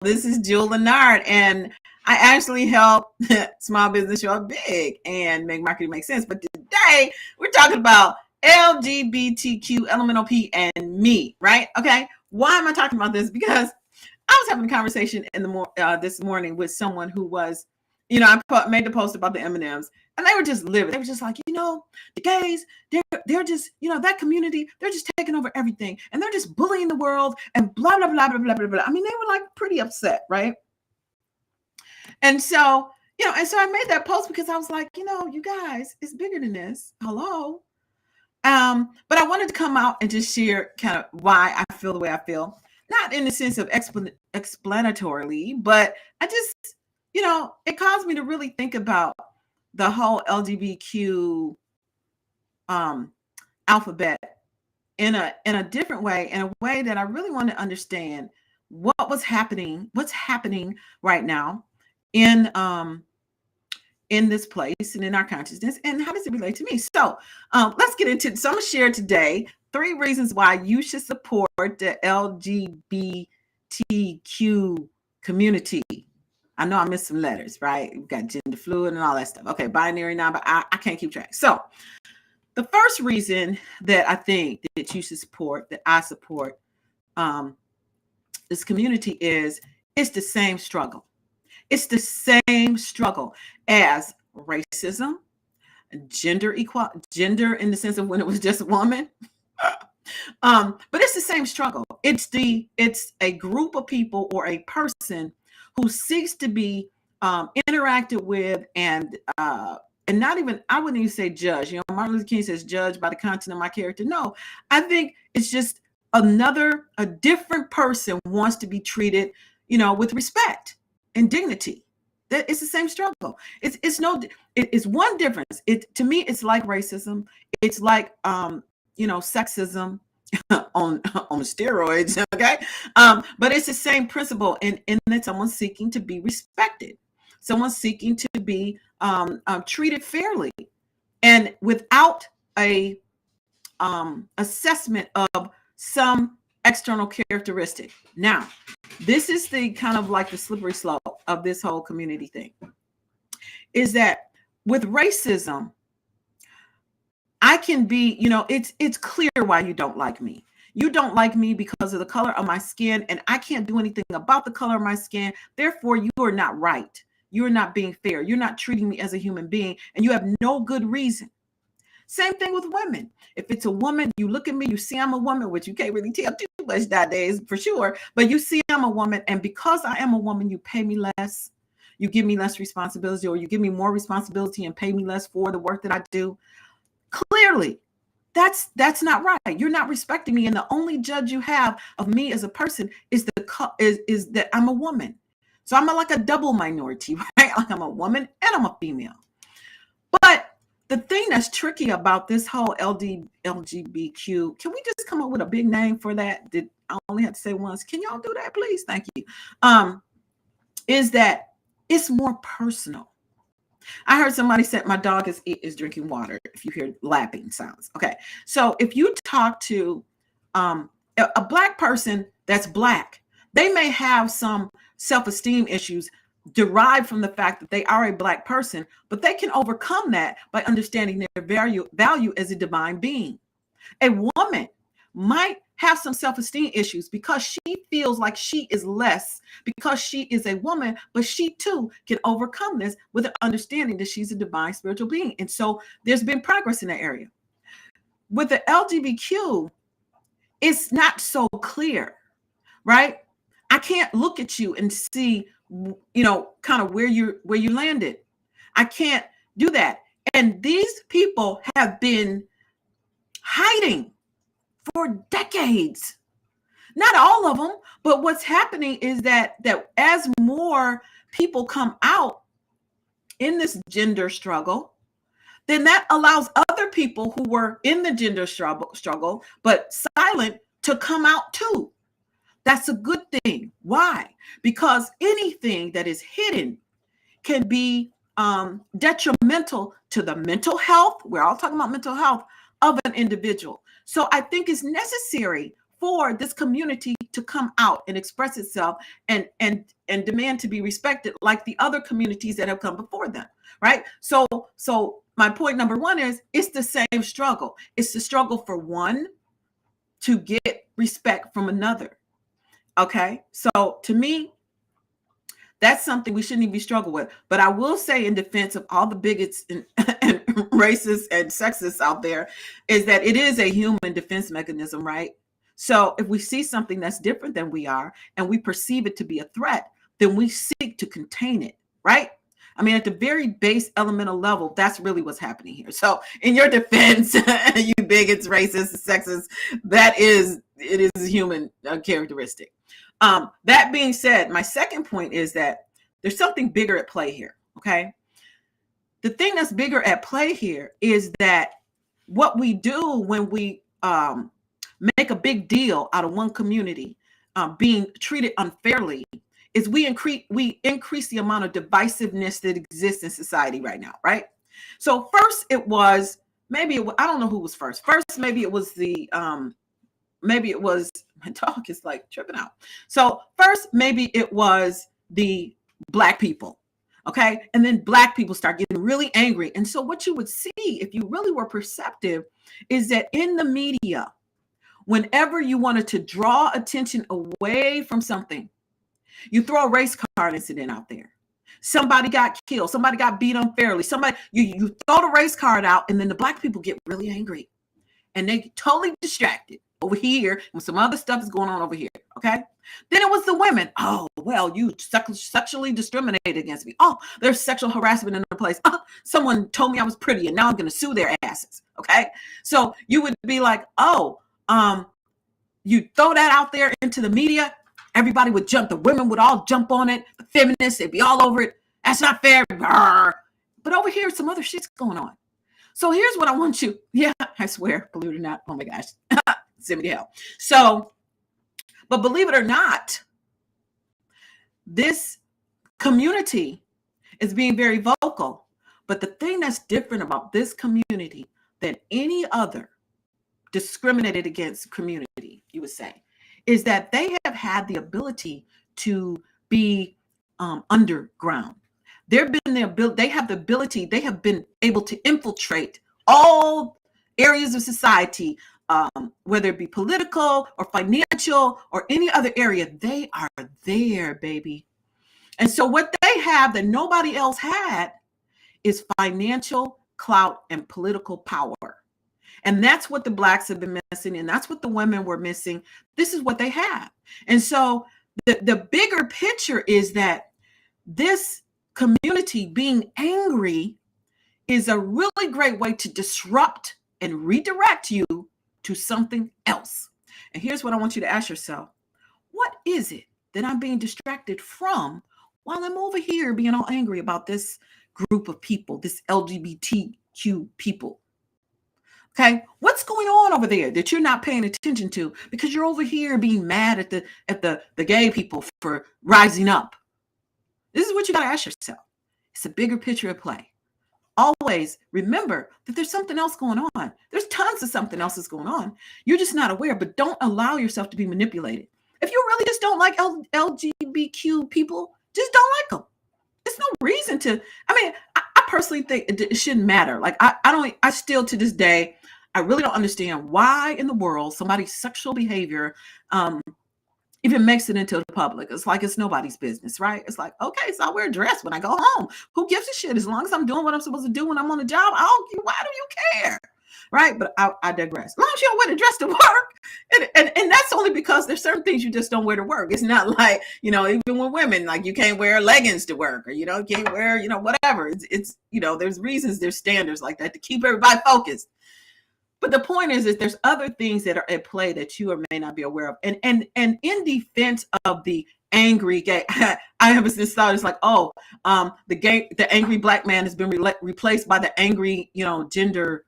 This is Juhl Lenard, and I actually help small business show up big and make marketing make sense. But today we're talking about LGBTQ, elemental P, and me, right? Okay. Why am I talking about this? Because I was having a conversation in the this morning with someone who was, I made the post about the M&Ms, and they were just livid. They were just like, the gays, they're just, that community, they're just taking over everything, and they're just bullying the world, and blah blah blah blah blah blah blah. I mean, they were like pretty upset, right? And so, I made that post because I was like, you guys, it's bigger than this. Hello. But I wanted to come out and just share kind of why I feel the way I feel. Not in the sense of explanatorily, but I just, it caused me to really think about the whole LGBTQ alphabet in a different way, in a way that I really want to understand what's happening right now in this place and in our consciousness, and how does it relate to me? So let's get into it. So I'm going to share today 3 reasons why you should support the LGBTQ community. I know I missed some letters, right? We've got gender fluid and all that stuff. Okay, binary now, but I can't keep track. So the first reason that I think that you should support, that I support this community is it's the same struggle. It's the same struggle as racism, gender in the sense of when it was just a woman. But it's the same struggle. It's a group of people or a person who seeks to be interacted with and not even, I wouldn't even say judge. Martin Luther King says judge by the content of my character. No, I think it's just a different person wants to be treated, with respect and dignity. That it's the same struggle. It's one difference. To me, it's like racism. It's like sexism on steroids. Okay. But it's the same principle in that someone's seeking to be respected. Someone's seeking to be treated fairly and without a assessment of some external characteristic. Now, this is the kind of like the slippery slope of this whole community thing, is that with racism, I can be, it's clear why you don't like me. You don't like me because of the color of my skin, and I can't do anything about the color of my skin. Therefore, you are not right. You're not being fair. You're not treating me as a human being, and you have no good reason. Same thing with women. If it's a woman, you look at me, you see I'm a woman, which you can't really tell too much nowadays for sure, but you see I'm a woman, and because I am a woman, you pay me less, you give me less responsibility, or you give me more responsibility and pay me less for the work that I do. Clearly, that's not right. You're not respecting me, and the only judge you have of me as a person is that I'm a woman. So I'm like a double minority, right? Like I'm a woman and I'm a female. But the thing that's tricky about this whole LGBTQ, can we just come up with a big name for that? I only have to say once. Can y'all do that, please? Thank you. Is that it's more personal. I heard somebody said my dog is drinking water if you hear lapping sounds. Okay. So if you talk to a Black person that's Black, they may have some self-esteem issues derived from the fact that they are a Black person, but they can overcome that by understanding their value as a divine being. A woman might have some self-esteem issues because she feels like she is less because she is a woman, but she too can overcome this with an understanding that she's a divine spiritual being. And so there's been progress in that area. With the LGBTQ, it's not so clear, right? I can't look at you and see kind of where you landed. I can't do that. And these people have been hiding for decades. Not all of them, but what's happening is that as more people come out in this gender struggle, then that allows other people who were in the gender struggle but silent to come out too. That's a good thing. Why? Because anything that is hidden can be detrimental to the mental health. We're all talking about mental health of an individual. So I think it's necessary for this community to come out and express itself and demand to be respected like the other communities that have come before them, right? So my point number one is it's the same struggle. It's the struggle for one to get respect from another. Okay, so to me, that's something we shouldn't even be struggle with. But I will say, in defense of all the bigots and racists and sexists out there, is that it is a human defense mechanism, right? So if we see something that's different than we are and we perceive it to be a threat, then we seek to contain it, right? I mean, at the very base elemental level, that's really what's happening here. So in your defense, you bigots, racists, sexists, it is a human characteristic. That being said, my second point is that there's something bigger at play here, okay? The thing that's bigger at play here is that what we do when we make a big deal out of one community being treated unfairly is we increase the amount of divisiveness that exists in society right now, right? So first it was, I don't know who was first. First, maybe it was my dog is like tripping out. So first, maybe it was the Black people, okay? And then Black people start getting really angry. And so what you would see, if you really were perceptive, is that in the media, whenever you wanted to draw attention away from something, you throw a race card incident out there. Somebody got killed. Somebody got beat unfairly. You throw the race card out, and then the Black people get really angry. And they get totally distracted over here when some other stuff is going on over here, okay? Then it was the women. Oh, well, you sexually discriminated against me. Oh, there's sexual harassment in the place. Oh, someone told me I was pretty, and now I'm going to sue their asses, okay? So you would be like, you throw that out there into the media, everybody would jump. The women would all jump on it. The feminists, they'd be all over it. That's not fair. But over here, some other shit's going on. So here's what I want you. Yeah, I swear, believe it or not. Oh my gosh. Send me to hell. So, but believe it or not, this community is being very vocal. But the thing that's different about this community than any other discriminated against community, you would say, is that they have had the ability to be underground. They have the ability, they have been able to infiltrate all areas of society, whether it be political or financial or any other area. They are there, baby. And so what they have that nobody else had is financial clout and political power. And that's what the Blacks have been missing. And that's what the women were missing. This is what they have. And so the bigger picture is that this community being angry is a really great way to disrupt and redirect you to something else. And here's what I want you to ask yourself. What is it that I'm being distracted from while I'm over here being all angry about this group of people, this LGBTQ people? Okay, what's going on over there that you're not paying attention to because you're over here being mad at the gay people for rising up? This is what you got to ask yourself. It's a bigger picture at play. Always remember that there's something else going on. There's tons of something else that's going on. You're just not aware, but don't allow yourself to be manipulated. If you really just don't like LGBTQ people, just don't like them. There's no reason to. I mean, I personally think it shouldn't matter. Like I still to this day, I really don't understand why in the world somebody's sexual behavior even makes it into the public. It's like it's nobody's business, right? It's like, okay, so I wear a dress when I go home. Who gives a shit? As long as I'm doing what I'm supposed to do when I'm on the job, why do you care? Right? But I digress. As long as you don't wear the dress to work. And that's only because there's certain things you just don't wear to work. It's not like, even with women, like you can't wear leggings to work or, you can't wear, whatever. It's there's reasons, there's standards like that to keep everybody focused. But the point is there's other things that are at play that you or may not be aware of. And in defense of the angry gay, I have this thought, it's like, the angry Black man has been replaced by the angry, gender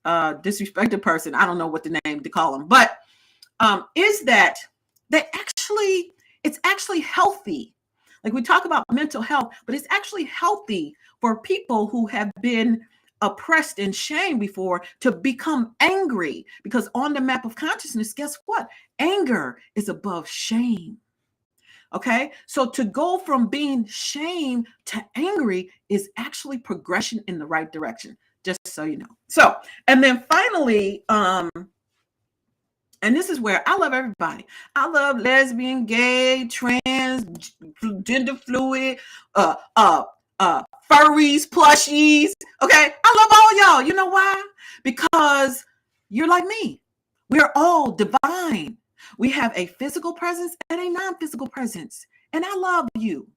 disrespected person. I don't know what the name to call them, but is that it's actually healthy. Like we talk about mental health, but it's actually healthy for people who have been oppressed and shamed before to become angry, because on the map of consciousness, guess what? Anger is above shame. Okay, so to go from being shame to angry is actually progression in the right direction, just so you know. So, and then finally, and this is where I love everybody. I love lesbian, gay, trans, gender fluid, furries, plushies. Okay, I love all y'all. You know why? Because you're like me. We're all divine. We have a physical presence and a non-physical presence. And I love you.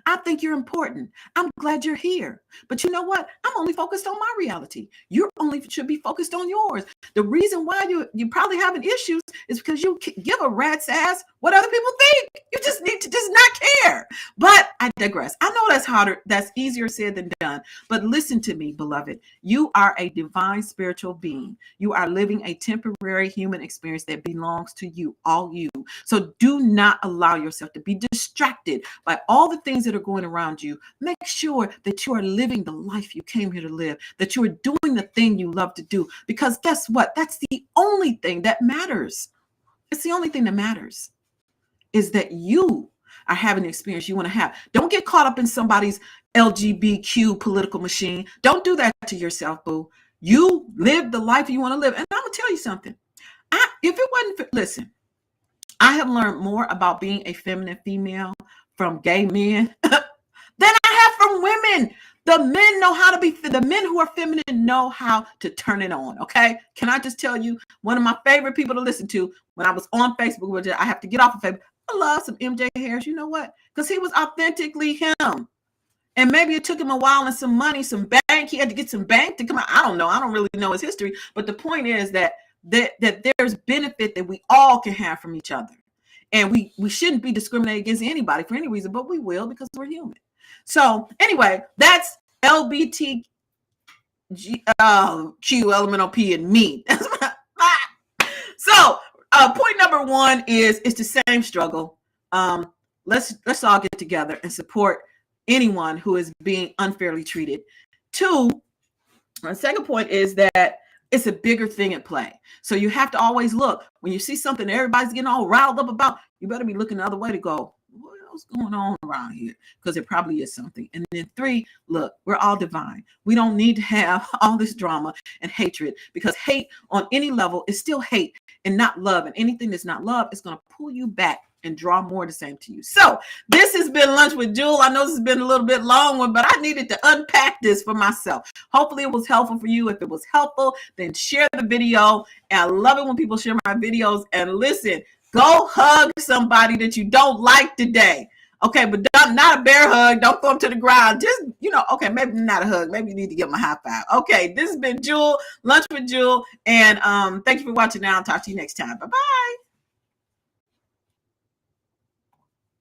I think you're important. I'm glad you're here. But you know what? I'm only focused on my reality. You only should be focused on yours. The reason why you probably having issues is because you give a rat's ass what other people think. You just need to just not care. But I digress. I know that's harder. That's easier said than done. But listen to me, beloved. You are a divine spiritual being. You are living a temporary human experience that belongs to you, all you. So do not allow yourself to be distracted by all the things that are going around you. Make sure that you are living the life you came here to live, that you are doing the thing you love to do, because guess what? That's the only thing that matters. It's the only thing that matters, is that you are having the experience you want to have. Don't get caught up in somebody's LGBTQ political machine. Don't do that to yourself, boo. You live the life you want to live. And I'm going to tell you something. Listen, I have learned more about being a feminine female from gay men than I have from women. The men who are feminine know how to turn it on. Okay. Can I just tell you, one of my favorite people to listen to when I was on Facebook, which I have to get off of Facebook. I love some MJ Harris. You know what? Because he was authentically him. And maybe it took him a while and some money, some bank. He had to get some bank to come out. I don't know. I don't really know his history. But the point is that there's benefit that we all can have from each other. And we shouldn't be discriminating against anybody for any reason, but we will, because we're human. So anyway, that's LBTQ, elemental P, and me. So point number one is it's the same struggle. Let's all get together and support anyone who is being unfairly treated. Two, the second point is that it's a bigger thing at play. So you have to always look when you see something everybody's getting all riled up about. You better be looking the other way to go, what else going on around here? Because there probably is something. And then three, look, we're all divine. We don't need to have all this drama and hatred, because hate on any level is still hate and not love. And anything that's not love is going to pull you back and draw more the same to you. So this has been Lunch with Juhl. I know this has been a little bit long one, but I needed to unpack this for myself. Hopefully it was helpful for you. If it was helpful, then share the video. And I love it when people share my videos. And listen, go hug somebody that you don't like today. Okay, but not a bear hug. Don't throw them to the ground. Just, okay, maybe not a hug. Maybe you need to give them a high five. Okay, this has been Juhl, Lunch with Juhl. And thank you for watching now. I'll talk to you next time. Bye-bye.